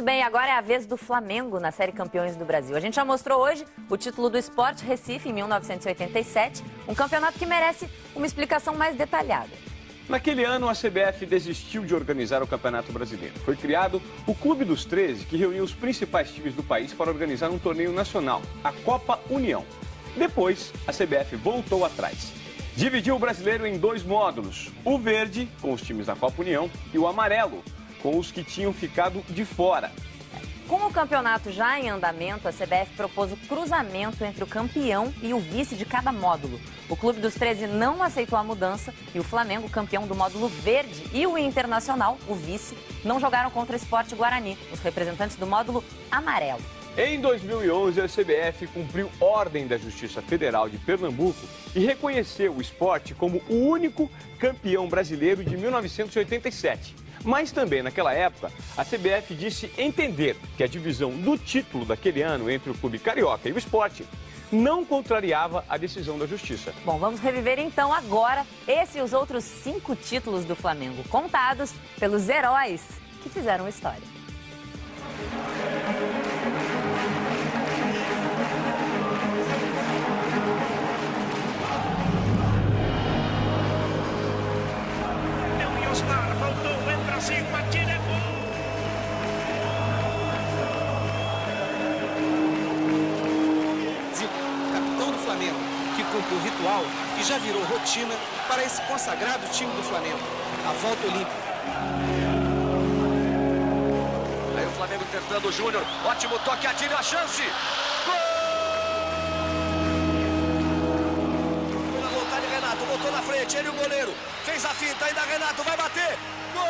Muito bem, agora é a vez do Flamengo na Série Campeões do Brasil. A gente já mostrou hoje o título do Sport Recife em 1987, um campeonato que merece uma explicação mais detalhada. Naquele ano, a CBF desistiu de organizar o Campeonato Brasileiro. Foi criado o Clube dos 13, que reuniu os principais times do país para organizar um torneio nacional, a Copa União. Depois, a CBF voltou atrás. Dividiu o brasileiro em dois módulos, o verde, com os times da Copa União, e o amarelo, com os que tinham ficado de fora. Com o campeonato já em andamento, a CBF propôs o cruzamento entre o campeão e o vice de cada módulo. O Clube dos 13 não aceitou a mudança e o Flamengo, campeão do módulo verde, e o Internacional, o vice, não jogaram contra o Sport Guarani, os representantes do módulo amarelo. Em 2011, a CBF cumpriu ordem da Justiça Federal de Pernambuco e reconheceu o Sport como o único campeão brasileiro de 1987. Mas também, naquela época, a CBF disse entender que a divisão do título daquele ano entre o Clube Carioca e o Sport não contrariava a decisão da Justiça. Bom, vamos reviver então agora esse e os outros 5 títulos do Flamengo, contados pelos heróis que fizeram história. Capitão do Flamengo, que cumpriu o ritual que já virou rotina para esse consagrado time do Flamengo, a volta olímpica. Aí o Flamengo tentando o Júnior, ótimo toque, atira a chance. Gol! Na vontade, Renato, botou na frente, ele e o goleiro, fez a finta, ainda Renato vai bater. Gol!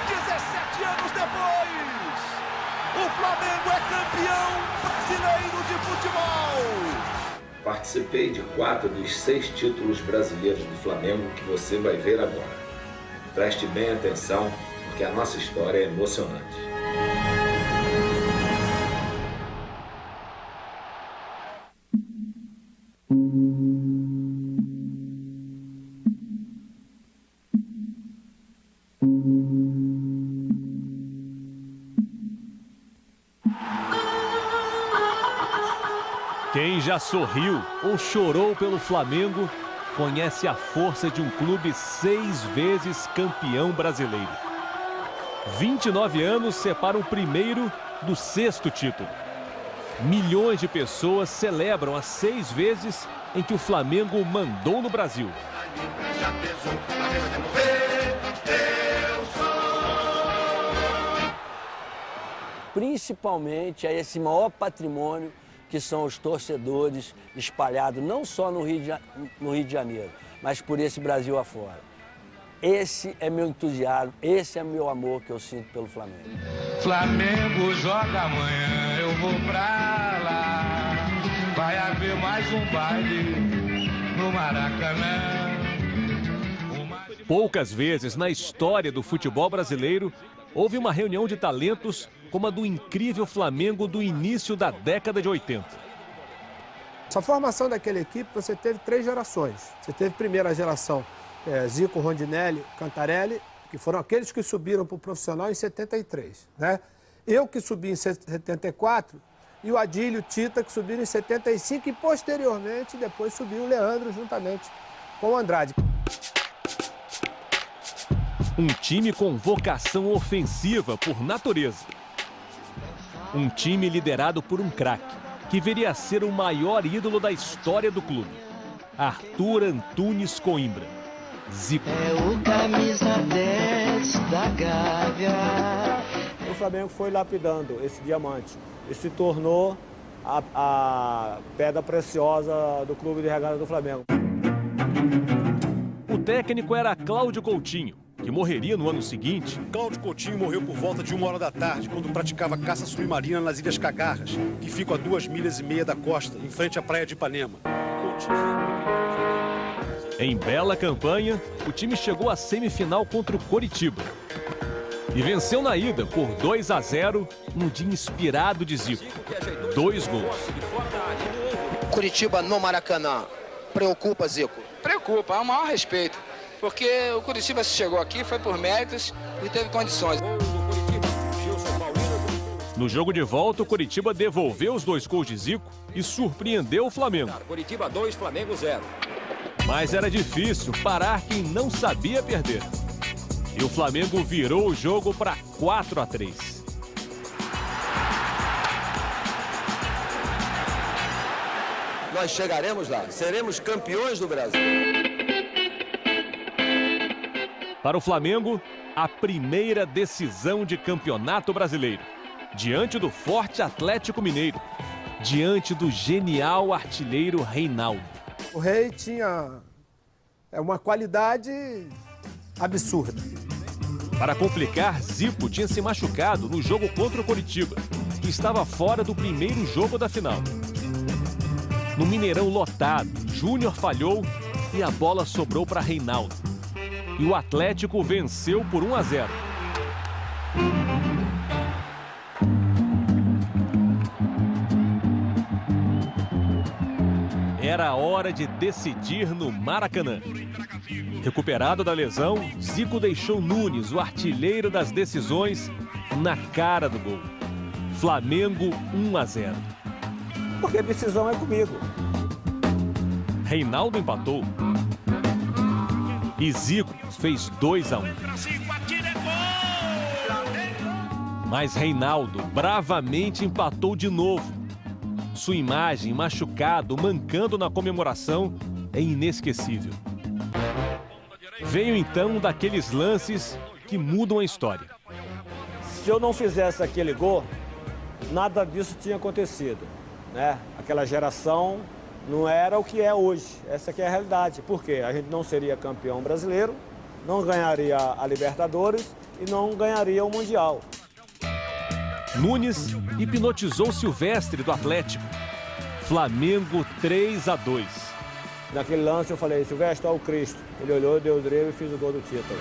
17 anos depois, o Flamengo é campeão brasileiro de futebol. Participei de 4 dos 6 títulos brasileiros do Flamengo que você vai ver agora. Preste bem atenção, porque a nossa história é emocionante. Quem já sorriu ou chorou pelo Flamengo conhece a força de um clube 6 vezes campeão brasileiro. 29 anos separam o primeiro do 6º título. Milhões de pessoas celebram as 6 vezes em que o Flamengo mandou no Brasil. Principalmente a esse maior patrimônio que são os torcedores espalhados não só no Rio de Janeiro, mas por esse Brasil afora. Esse é meu entusiasmo, esse é meu amor que eu sinto pelo Flamengo. Flamengo joga amanhã, eu vou pra lá. Vai haver mais um baile no Maracanã. Poucas vezes na história do futebol brasileiro houve uma reunião de talentos como a do incrível Flamengo do início da década de 80. Essa formação daquela equipe, você teve 3 gerações. Você teve a primeira geração, Zico, Rondinelli, Cantarelli, que foram aqueles que subiram para o profissional em 73. Né? Eu que subi em 74 e o Adílio e o Tita que subiram em 75 e posteriormente depois subiu o Leandro juntamente com o Andrade. Um time com vocação ofensiva por natureza. Um time liderado por um craque, que viria a ser o maior ídolo da história do clube. Arthur Antunes Coimbra. Zico. É o camisa 10 da Gávea. O Flamengo foi lapidando esse diamante e se tornou a pedra preciosa do clube de regata do Flamengo. O técnico era Cláudio Coutinho, que morreria no ano seguinte. Cláudio Coutinho morreu por volta de 1h da tarde, quando praticava caça submarina nas Ilhas Cagarras, que ficam a 2,5 milhas da costa, em frente à praia de Ipanema. Em bela campanha, o time chegou à semifinal contra o Coritiba. E venceu na ida por 2-0, num dia inspirado de Zico. 2 gols. Curitiba no Maracanã. Preocupa, Zico? Preocupa, é o maior respeito. Porque o Curitiba chegou aqui, foi por méritos e teve condições. No jogo de volta, o Curitiba devolveu os 2 gols de Zico e surpreendeu o Flamengo. Curitiba 2, Flamengo 0. Mas era difícil parar quem não sabia perder. E o Flamengo virou o jogo para 4-3. Nós chegaremos lá, seremos campeões do Brasil. Para o Flamengo, a primeira decisão de campeonato brasileiro. Diante do forte Atlético Mineiro. Diante do genial artilheiro Reinaldo. O Rei tinha uma qualidade absurda. Para complicar, Zico tinha se machucado no jogo contra o Coritiba, que estava fora do primeiro jogo da final. No Mineirão lotado, Júnior falhou e a bola sobrou para Reinaldo. E o Atlético venceu por 1-0. Era hora de decidir no Maracanã. Recuperado da lesão, Zico deixou Nunes, o artilheiro das decisões, na cara do gol. Flamengo 1-0. Porque decisão é comigo. Reinaldo empatou. E Zico fez 2-1. Mas Reinaldo bravamente empatou de novo. Sua imagem, machucado, mancando na comemoração, é inesquecível. Veio então um daqueles lances que mudam a história. Se eu não fizesse aquele gol, nada disso tinha acontecido, né? Aquela geração não era o que é hoje. Essa aqui é a realidade. Por quê? A gente não seria campeão brasileiro, não ganharia a Libertadores e não ganharia o Mundial. Nunes hipnotizou Silvestre do Atlético. Flamengo 3-2. Naquele lance eu falei, Silvestre, olha o Cristo. Ele olhou, deu o drible e fiz o gol do título.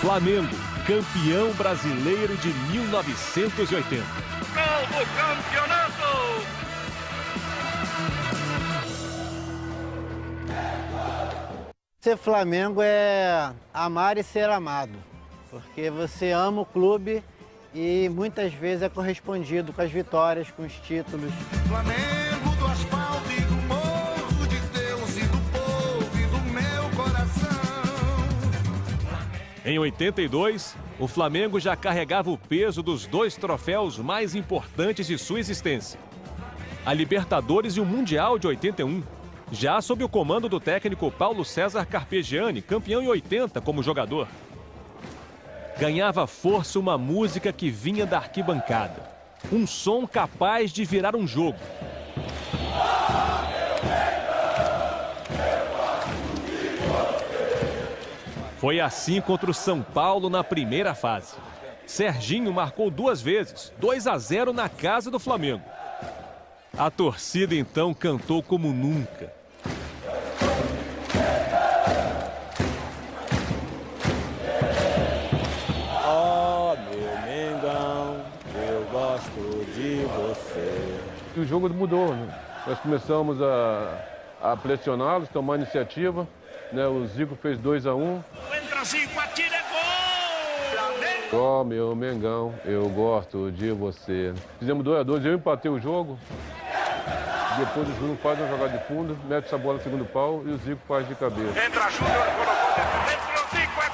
Flamengo, campeão brasileiro de 1980. Novo campeonato! Ser Flamengo é amar e ser amado, porque você ama o clube e muitas vezes é correspondido com as vitórias, com os títulos. Flamengo do asfalto e do morro de Deus e do povo e do meu coração. Em 82, o Flamengo já carregava o peso dos 2 troféus mais importantes de sua existência. A Libertadores e o Mundial de 81, já sob o comando do técnico Paulo César Carpegiani, campeão em 80 como jogador. Ganhava força uma música que vinha da arquibancada. Um som capaz de virar um jogo. Foi assim contra o São Paulo na primeira fase. Serginho marcou 2 vezes, 2-0 na casa do Flamengo. A torcida então cantou como nunca. O jogo mudou, né? Nós começamos a pressioná-los, tomar iniciativa, né? O Zico fez 2-1. Entra Zico, atira, é gol! Ó, meu Mengão, eu gosto de você. Fizemos 2-2, eu empatei o jogo. Depois o Júnior faz uma jogada de fundo, mete essa bola no segundo pau e o Zico faz de cabeça. Entra Júnior, colocou dentro. Entra o Zico, é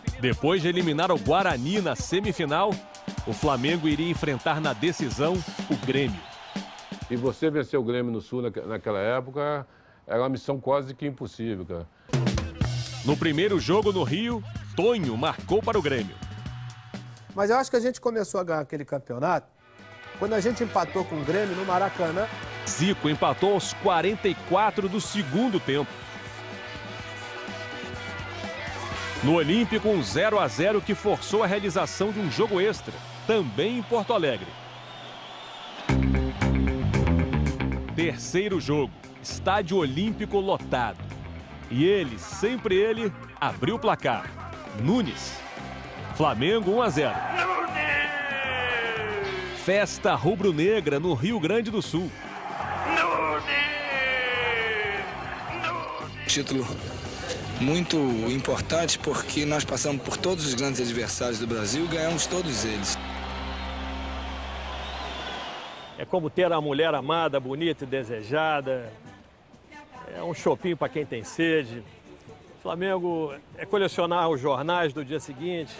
gol! Depois de eliminar o Guarani na semifinal, o Flamengo iria enfrentar na decisão o Grêmio. E você vencer o Grêmio no Sul naquela época era uma missão quase que impossível, cara. No primeiro jogo no Rio, Tonho marcou para o Grêmio. Mas eu acho que a gente começou a ganhar aquele campeonato quando a gente empatou com o Grêmio no Maracanã. Zico empatou aos 44 do segundo tempo. No Olímpico, um 0-0 que forçou a realização de um jogo extra, também em Porto Alegre. Terceiro jogo, Estádio Olímpico lotado. E ele, sempre ele, abriu o placar. Nunes. Flamengo 1-0. festa rubro-negra no Rio Grande do Sul. Título muito importante porque nós passamos por todos os grandes adversários do Brasil e ganhamos todos eles. É como ter a mulher amada, bonita e desejada. É um shopping para quem tem sede. Flamengo é colecionar os jornais do dia seguinte.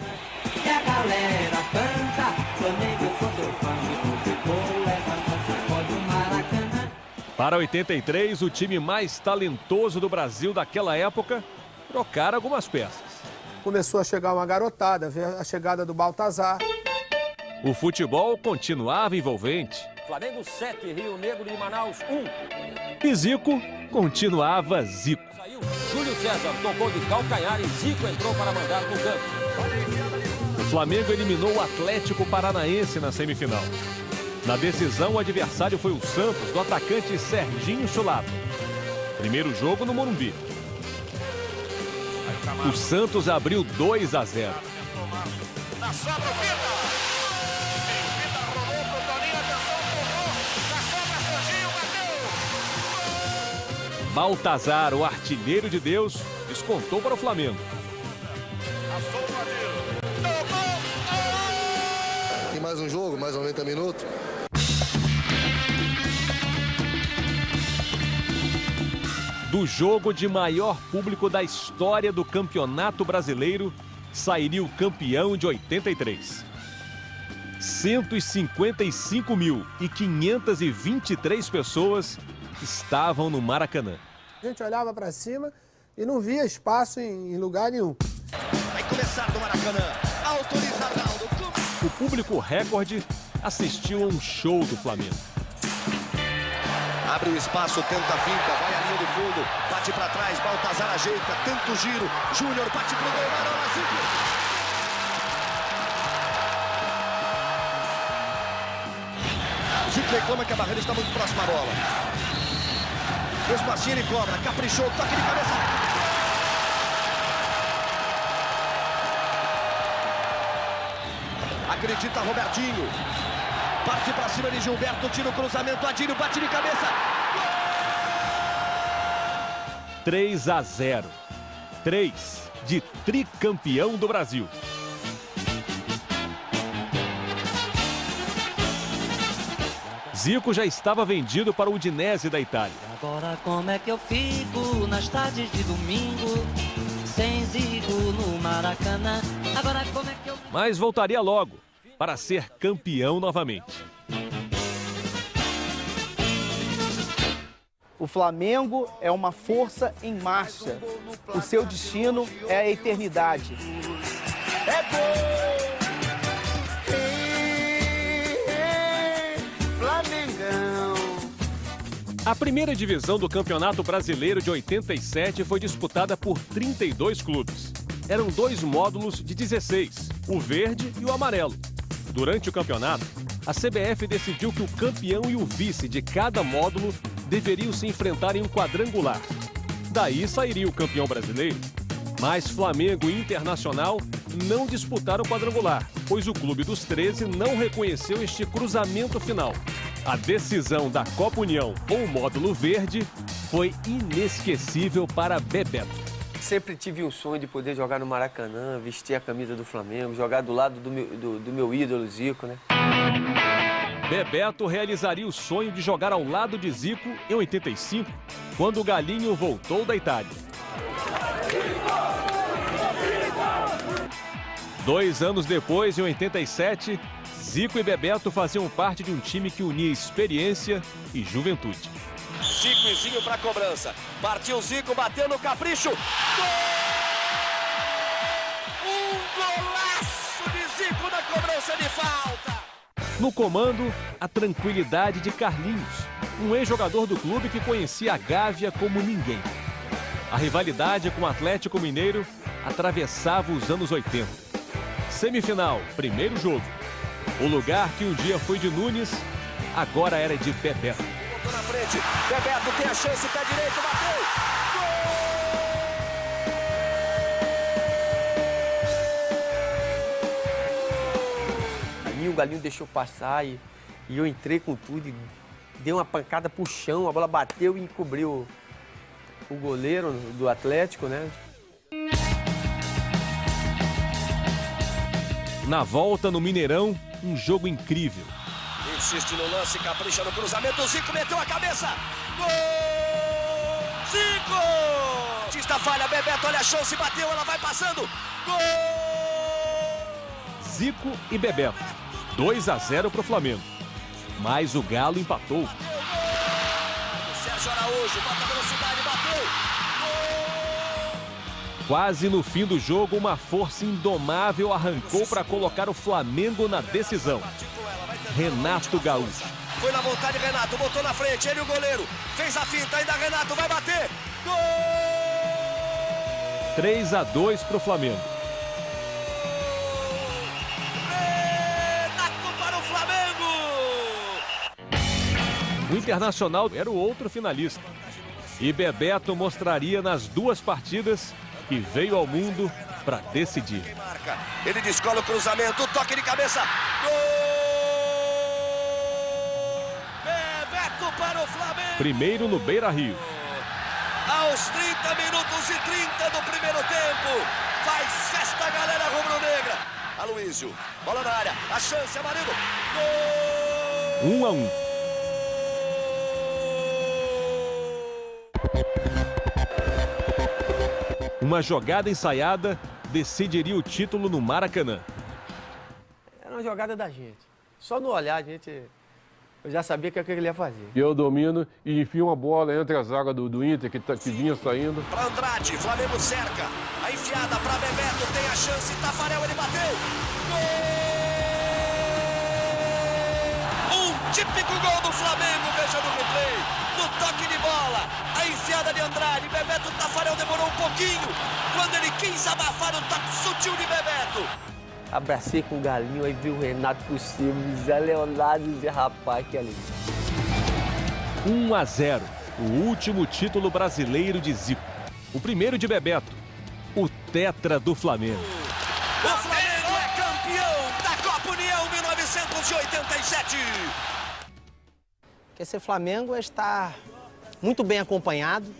E a galera canta, Flamengo eu sou teu fã, futebol levanta, pode o Maracanã. Para 83, o time mais talentoso do Brasil daquela época trocara algumas peças. Começou a chegar uma garotada, ver a chegada do Baltazar. O futebol continuava envolvente. Flamengo 7, Rio Negro de Manaus 1. E Zico continuava Zico. Júlio César tocou de calcanhar e Zico entrou para mandar no campo. O Flamengo eliminou o Atlético Paranaense na semifinal. Na decisão, o adversário foi o Santos, do atacante Serginho Chulapa. Primeiro jogo no Morumbi. O Santos abriu 2-0. Na sobra o Pita. Pita rolou pro Toninho, atenção, empurrou. Na sobra, Serginho, bateu. Baltazar, o artilheiro de Deus, descontou para o Flamengo. Tem mais um jogo, mais 90 minutos. Do jogo de maior público da história do Campeonato Brasileiro, sairia o campeão de 83. 155.523 pessoas estavam no Maracanã. A gente olhava para cima e não via espaço em lugar nenhum. Vai começar do Maracanã. Autoriza Arnaldo. O público recorde assistiu a um show do Flamengo. Abre o espaço, tenta a finta, vai à linha do fundo, bate para trás, Baltazar ajeita, tenta o giro, Júnior bate pro gol, Marola, Zico. Zico reclama que a barreira está muito próxima à bola. Mesmo assim ele cobra, caprichou, toque de cabeça. Acredita Robertinho. Parte pra cima de Gilberto, tira o cruzamento, Adílio bate de cabeça. 3-0. 3 de tricampeão do Brasil. Zico já estava vendido para o Udinese da Itália. Agora como é que eu fico nas tardes de domingo, sem Zico no Maracanã? Agora como é que eu... Mas voltaria logo para ser campeão novamente. O Flamengo é uma força em marcha. O seu destino é a eternidade. É gol! Flamengão! A primeira divisão do Campeonato Brasileiro de 87 foi disputada por 32 clubes. Eram 2 módulos de 16, o verde e o amarelo. Durante o campeonato, a CBF decidiu que o campeão e o vice de cada módulo deveriam se enfrentar em um quadrangular. Daí sairia o campeão brasileiro. Mas Flamengo e Internacional não disputaram o quadrangular, pois o Clube dos 13 não reconheceu este cruzamento final. A decisão da Copa União com o módulo verde foi inesquecível para Bebeto. Sempre tive um sonho de poder jogar no Maracanã, vestir a camisa do Flamengo, jogar do lado do meu ídolo Zico, né? Bebeto realizaria o sonho de jogar ao lado de Zico em 85, quando o Galinho voltou da Itália. 2 anos depois, em 87, Zico e Bebeto faziam parte de um time que unia experiência e juventude. Zico e Zinho para cobrança. Partiu Zico, bateu no capricho. Gol! Um golaço de Zico na cobrança de falta. No comando, a tranquilidade de Carlinhos, um ex-jogador do clube que conhecia a Gávea como ninguém. A rivalidade com o Atlético Mineiro atravessava os anos 80. Semifinal, primeiro jogo. O lugar que um dia foi de Nunes, agora era de Bebeto. Botou na frente, Bebeto tem a chance, pé direito, bateu. O Galinho deixou passar e E eu entrei com tudo e dei uma pancada pro chão, a bola bateu e encobriu o goleiro do Atlético, né? Na volta no Mineirão, um jogo incrível. Insiste no lance, capricha no cruzamento, o Zico meteu a cabeça. Gol! Zico! Tista falha, Bebeto, olha a chance, bateu, ela vai passando. Gol! Zico e Bebeto. 2-0 para o Flamengo. Mas o Galo empatou. O Sérgio Araújo, bota velocidade, bateu. Quase no fim do jogo, uma força indomável arrancou para colocar o Flamengo na decisão. Renato Gaúcho. Foi na vontade, Renato, botou na frente, ele e o goleiro. Fez a finta, ainda Renato, vai bater. Gol! 3-2 para o Flamengo. Renato para o Flamengo! O Internacional era o outro finalista. E Bebeto mostraria nas duas partidas que veio ao mundo para decidir. Ele descola o cruzamento, toque de cabeça. Gol! Bebeto para o Flamengo! Primeiro no Beira-Rio. Aos 30 minutos e 30 do primeiro tempo. Faz festa, galera rubro-negra. Aloísio, bola na área, a chance, Amarildo. Gol! 1-1. Uma jogada ensaiada decidiria o título no Maracanã. Era uma jogada da gente. Só no olhar, eu já sabia o que ele ia fazer. Eu domino e enfio uma bola entre a zaga do Inter, que vinha saindo. Para Andrade, Flamengo cerca. A enfiada para Bebeto, tem a chance. Tafarel, ele bateu. Gol! Um típico gol do Flamengo, veja no replay. No toque de bola, a enfiada de Andrade. Bebeto, Tafarel demorou um pouquinho. Quando ele quis abafar o toque sutil de Bebeto. Abracei com o Galinho, aí vi o Renato por cima, Zé Leonardo e Zé Rapaz, que ali. 1-0, o último título brasileiro de Zico. O primeiro de Bebeto, o tetra do Flamengo. O Flamengo é campeão da Copa União 1987. Porque ser Flamengo é estar muito bem acompanhado,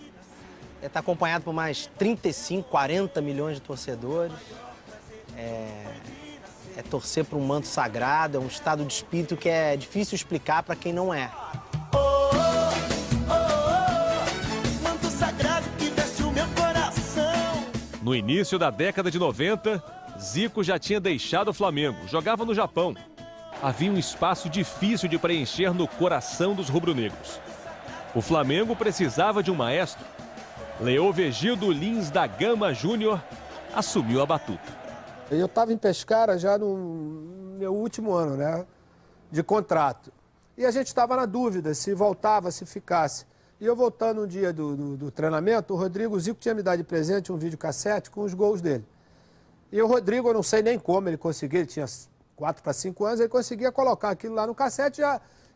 é estar acompanhado por mais 35, 40 milhões de torcedores. É torcer para um manto sagrado, é um estado de espírito que é difícil explicar para quem não é. Manto sagrado que veste o meu coração. No início da década de 90, Zico já tinha deixado o Flamengo, jogava no Japão. Havia um espaço difícil de preencher no coração dos rubro-negros. O Flamengo precisava de um maestro. Leovegildo Lins da Gama Júnior assumiu a batuta. Eu estava em Pescara já no meu último ano, né, de contrato. E a gente estava na dúvida se voltava, se ficasse. E eu voltando um dia do treinamento, o Rodrigo Zico tinha me dado de presente um videocassete com os gols dele. E o Rodrigo, eu não sei nem como ele conseguia, ele tinha 4 para 5 anos, ele conseguia colocar aquilo lá no cassete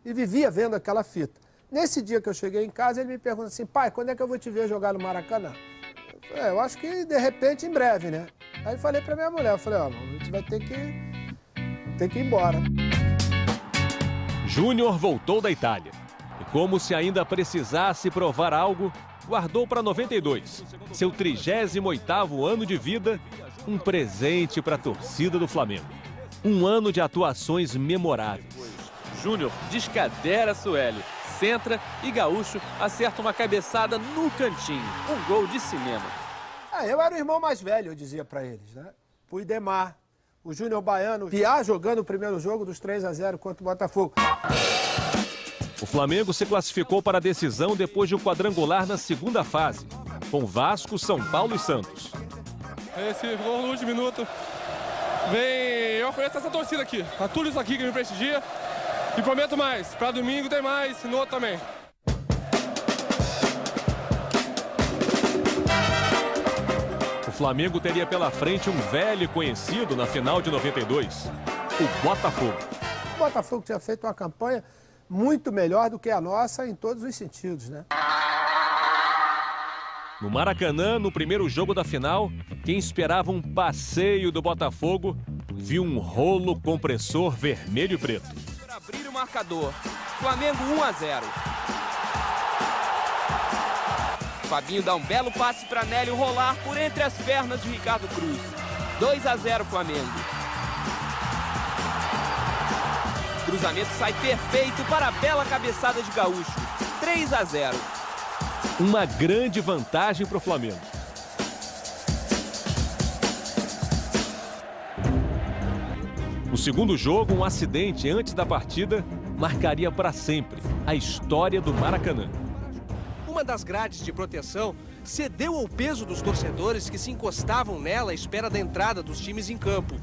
e vivia vendo aquela fita. Nesse dia que eu cheguei em casa, ele me pergunta assim, pai, quando é que eu vou te ver jogar no Maracanã? Eu acho que, de repente, em breve, né? Aí eu falei pra minha mulher, eu falei, ó, a gente vai ter que ir embora. Júnior voltou da Itália. E como se ainda precisasse provar algo, guardou para 92, seu 38º ano de vida, um presente para a torcida do Flamengo. Um ano de atuações memoráveis. Júnior descadera Sueli, centra e Gaúcho acerta uma cabeçada no cantinho. Um gol de cinema. Eu era o irmão mais velho, eu dizia pra eles, né? O Idemar, o Júnior Baiano, Piá jogando o primeiro jogo dos 3-0 contra o Botafogo. O Flamengo se classificou para a decisão depois de um quadrangular na segunda fase, com Vasco, São Paulo e Santos. Esse gol no último minuto, eu ofereço essa torcida aqui, a tudo isso aqui que me prestigia. E prometo mais, para domingo tem mais, e no outro também. O Flamengo teria pela frente um velho conhecido na final de 92, o Botafogo. O Botafogo tinha feito uma campanha muito melhor do que a nossa em todos os sentidos, né? No Maracanã, no primeiro jogo da final, quem esperava um passeio do Botafogo viu um rolo compressor vermelho e preto. Abrir o marcador. marcador. Flamengo 1-0. Fabinho dá um belo passe para Nélio rolar por entre as pernas de Ricardo Cruz. 2-0 Flamengo. Cruzamento sai perfeito para a bela cabeçada de Gaúcho. 3-0. Uma grande vantagem para o Flamengo. No segundo jogo, um acidente antes da partida marcaria para sempre a história do Maracanã. Uma das grades de proteção cedeu ao peso dos torcedores que se encostavam nela à espera da entrada dos times em campo.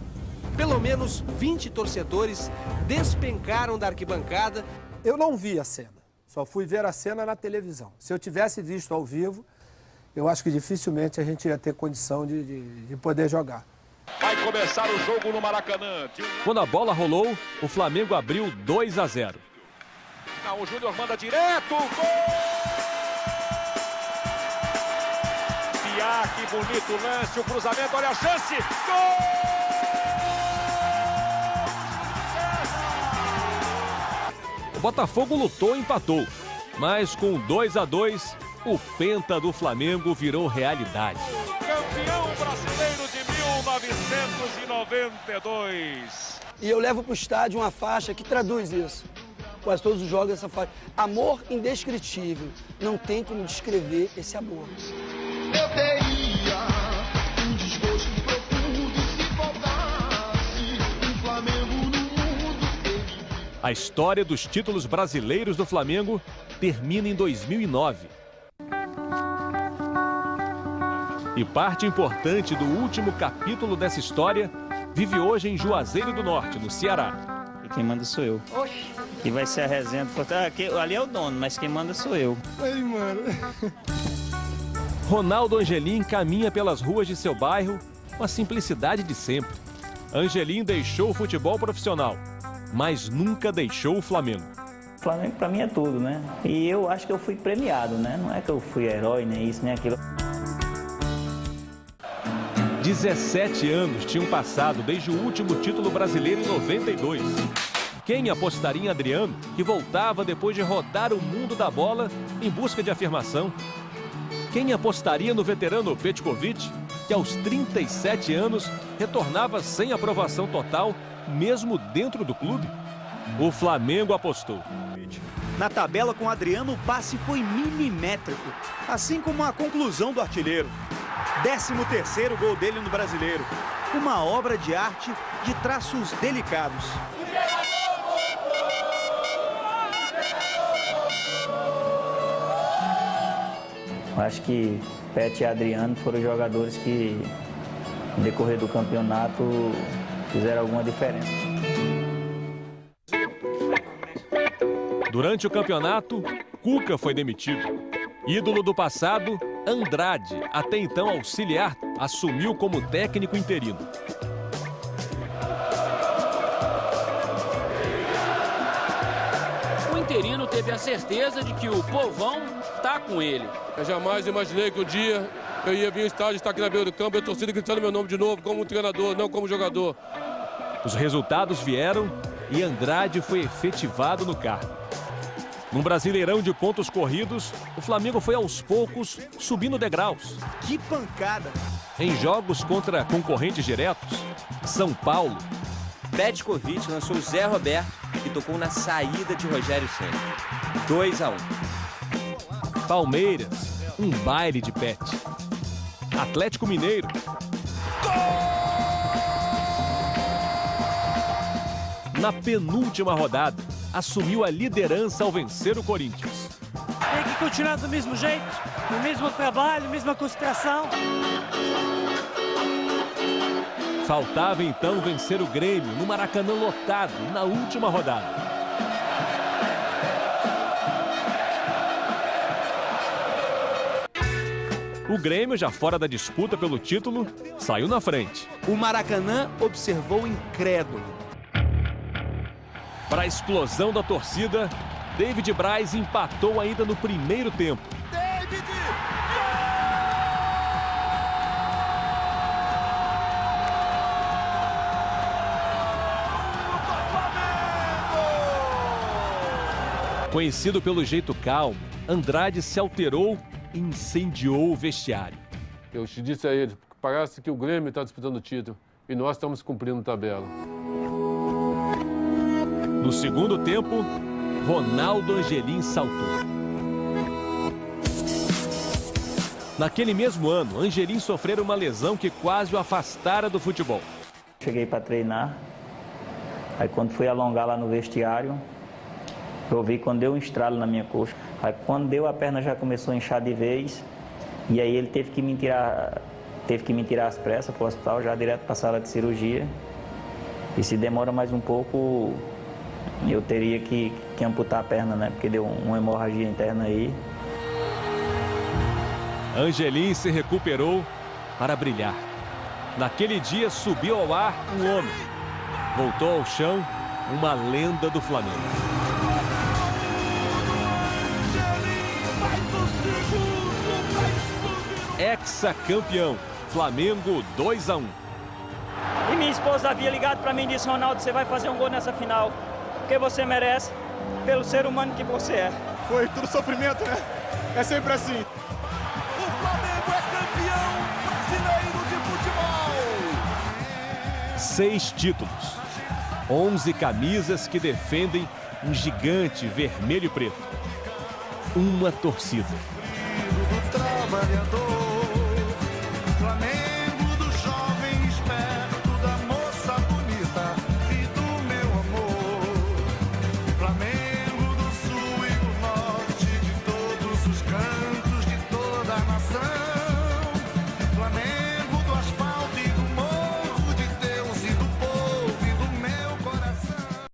Pelo menos 20 torcedores despencaram da arquibancada. Eu não vi a cena, só fui ver a cena na televisão. Se eu tivesse visto ao vivo, eu acho que dificilmente a gente ia ter condição de poder jogar. Vai começar o jogo no Maracanã. Quando a bola rolou, o Flamengo abriu 2-0. O Júnior manda direto, gol! Que bonito lance, o cruzamento, olha a chance, gol! O Botafogo lutou e empatou, mas com 2-2, o penta do Flamengo virou realidade. Campeão brasileiro de 1992. E eu levo para o estádio uma faixa que traduz isso. Quase todos os jogos essa faixa. Amor indescritível. Não tem como descrever esse amor. Eu teria um desgosto profundo se faltasse um Flamengo no mundo. A história dos títulos brasileiros do Flamengo termina em 2009. E parte importante do último capítulo dessa história vive hoje em Juazeiro do Norte, no Ceará. E quem manda sou eu. Oxi. E vai ser a resenha do Fortaleza. Ali é o dono, mas quem manda sou eu. Ai, mano. Ronaldo Angelim caminha pelas ruas de seu bairro com a simplicidade de sempre. Angelim deixou o futebol profissional, mas nunca deixou o Flamengo. O Flamengo pra mim é tudo, né? E eu acho que eu fui premiado, né? Não é que eu fui herói, nem isso, nem aquilo. 17 anos tinham passado desde o último título brasileiro em 92. Quem apostaria em Adriano, que voltava depois de rodar o mundo da bola em busca de afirmação? Quem apostaria no veterano Petkovic, que aos 37 anos retornava sem aprovação total, mesmo dentro do clube? O Flamengo apostou. Na tabela com Adriano, o passe foi milimétrico, assim como a conclusão do artilheiro. 13º gol dele no Brasileiro. Uma obra de arte de traços delicados. Acho que Pet e Adriano foram os jogadores que, no decorrer do campeonato, fizeram alguma diferença. Durante o campeonato, Cuca foi demitido. Ídolo do passado, Andrade, até então auxiliar, assumiu como técnico interino. O interino teve a certeza de que o povão tá com ele. Eu jamais imaginei que um dia eu ia vir ao estádio, estar aqui na beira do campo e a torcida gritando meu nome de novo, como treinador, não como jogador. Os resultados vieram e Andrade foi efetivado no cargo. Num Brasileirão de pontos corridos, o Flamengo foi aos poucos subindo degraus. Que pancada! Em jogos contra concorrentes diretos, São Paulo. Petkovic lançou Zé Roberto, que tocou na saída de Rogério Ceni. 2-1. Palmeiras, um baile de Pet. Atlético Mineiro. Na penúltima rodada, assumiu a liderança ao vencer o Corinthians. Tem que continuar do mesmo jeito, no mesmo trabalho, mesma concentração. Faltava então vencer o Grêmio no Maracanã lotado na última rodada. O Grêmio, já fora da disputa pelo título, saiu na frente. O Maracanã observou incrédulo. Para a explosão da torcida, David Braz empatou ainda no primeiro tempo. David! Conhecido pelo jeito calmo, Andrade se alterou e incendiou o vestiário. Eu te disse a ele, parece que o Grêmio está disputando o título e nós estamos cumprindo tabela. No segundo tempo, Ronaldo Angelim saltou. Naquele mesmo ano, Angelim sofreu uma lesão que quase o afastara do futebol. Cheguei para treinar, aí quando fui alongar lá no vestiário, eu vi quando deu um estralo na minha coxa. Aí quando deu, a perna já começou a inchar de vez, e aí ele teve que me tirar às pressas para o hospital, já direto para a sala de cirurgia. E se demora mais um pouco, eu teria que amputar a perna, né? Porque deu uma hemorragia interna aí. Angelim se recuperou para brilhar. Naquele dia subiu ao ar um homem. Voltou ao chão uma lenda do Flamengo. Ex-campeão, Flamengo 2-1. E minha esposa havia ligado para mim e disse: Ronaldo, você vai fazer um gol nessa final, porque você merece, pelo ser humano que você é. Foi tudo sofrimento, né? É sempre assim. O Flamengo é campeão brasileiro de futebol. 6 títulos, 11 camisas que defendem um gigante vermelho e preto. Uma torcida. Trabalhador.